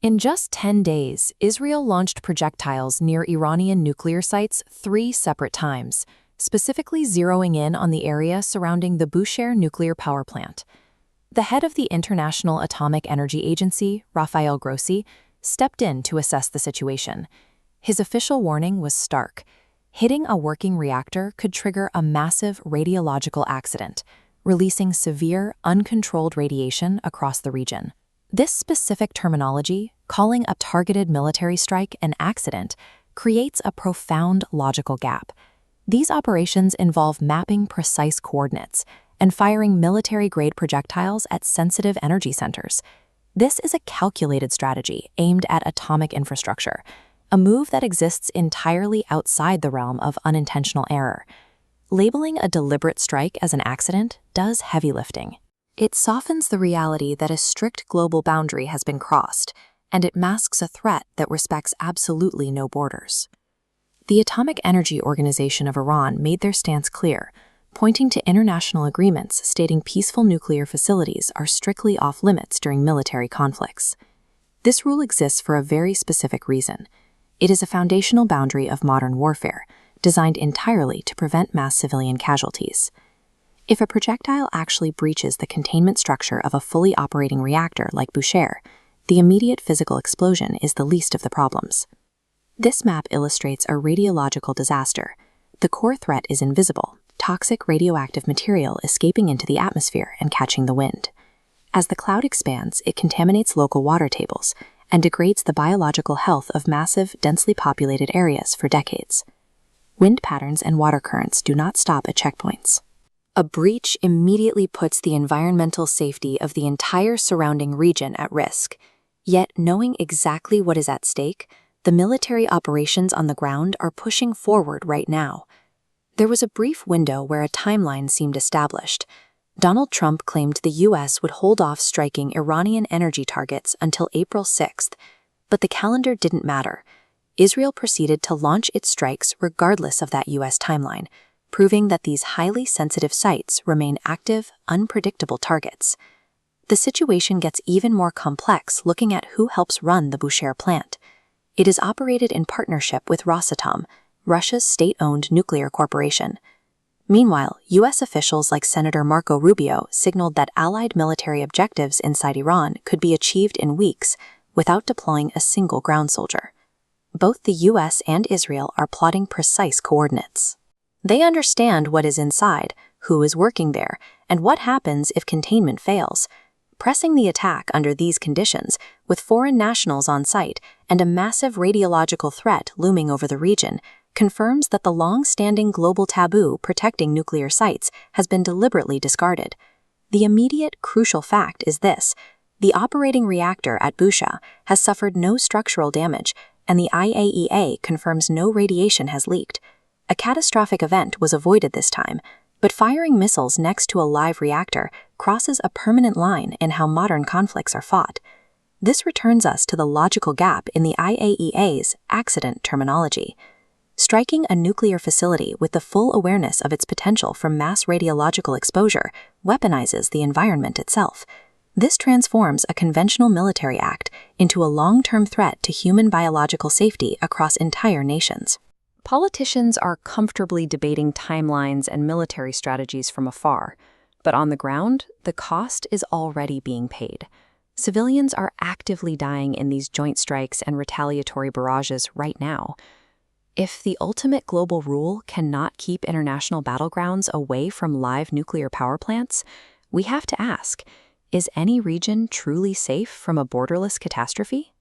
In just 10 days, Israel launched projectiles near Iranian nuclear sites 3 separate times, specifically zeroing in on the area surrounding the Bushehr nuclear power plant. The head of the International Atomic Energy Agency, Rafael Grossi, stepped in to assess the situation. His official warning was stark. Hitting a working reactor could trigger a massive radiological accident, releasing severe, uncontrolled radiation across the region. This specific terminology, calling a targeted military strike an accident, creates a profound logical gap. These operations involve mapping precise coordinates and firing military-grade projectiles at sensitive energy centers. This is a calculated strategy aimed at atomic infrastructure, a move that exists entirely outside the realm of unintentional error. Labeling a deliberate strike as an accident does heavy lifting. It softens the reality that a strict global boundary has been crossed, and it masks a threat that respects absolutely no borders. The Atomic Energy Organization of Iran made their stance clear, pointing to international agreements stating peaceful nuclear facilities are strictly off-limits during military conflicts. This rule exists for a very specific reason. It is a foundational boundary of modern warfare, designed entirely to prevent mass civilian casualties. If a projectile actually breaches the containment structure of a fully operating reactor like Bushehr, the immediate physical explosion is the least of the problems. This map illustrates a radiological disaster. The core threat is invisible, toxic radioactive material escaping into the atmosphere and catching the wind. As the cloud expands, it contaminates local water tables and degrades the biological health of massive, densely populated areas for decades. Wind patterns and water currents do not stop at checkpoints. A breach immediately puts the environmental safety of the entire surrounding region at risk. Yet, knowing exactly what is at stake, the military operations on the ground are pushing forward right now. There was a brief window where a timeline seemed established. Donald Trump claimed the U.S. would hold off striking Iranian energy targets until April 6th, but the calendar didn't matter. Israel proceeded to launch its strikes regardless of that U.S. timeline, proving that these highly sensitive sites remain active, unpredictable targets. The situation gets even more complex looking at who helps run the Bushehr plant. It is operated in partnership with Rosatom, Russia's state-owned nuclear corporation. Meanwhile, U.S. officials like Senator Marco Rubio signaled that allied military objectives inside Iran could be achieved in weeks without deploying a single ground soldier. Both the U.S. and Israel are plotting precise coordinates. They understand what is inside, who is working there, and what happens if containment fails. Pressing the attack under these conditions, with foreign nationals on site and a massive radiological threat looming over the region, confirms that the long-standing global taboo protecting nuclear sites has been deliberately discarded. The immediate, crucial fact is this: the operating reactor at Bushehr has suffered no structural damage, and the IAEA confirms no radiation has leaked. A catastrophic event was avoided this time, but firing missiles next to a live reactor crosses a permanent line in how modern conflicts are fought. This returns us to the logical gap in the IAEA's accident terminology. Striking a nuclear facility with the full awareness of its potential for mass radiological exposure weaponizes the environment itself. This transforms a conventional military act into a long-term threat to human biological safety across entire nations. Politicians are comfortably debating timelines and military strategies from afar, but on the ground, the cost is already being paid. Civilians are actively dying in these joint strikes and retaliatory barrages right now. If the ultimate global rule cannot keep international battlegrounds away from live nuclear power plants, we have to ask, is any region truly safe from a borderless catastrophe?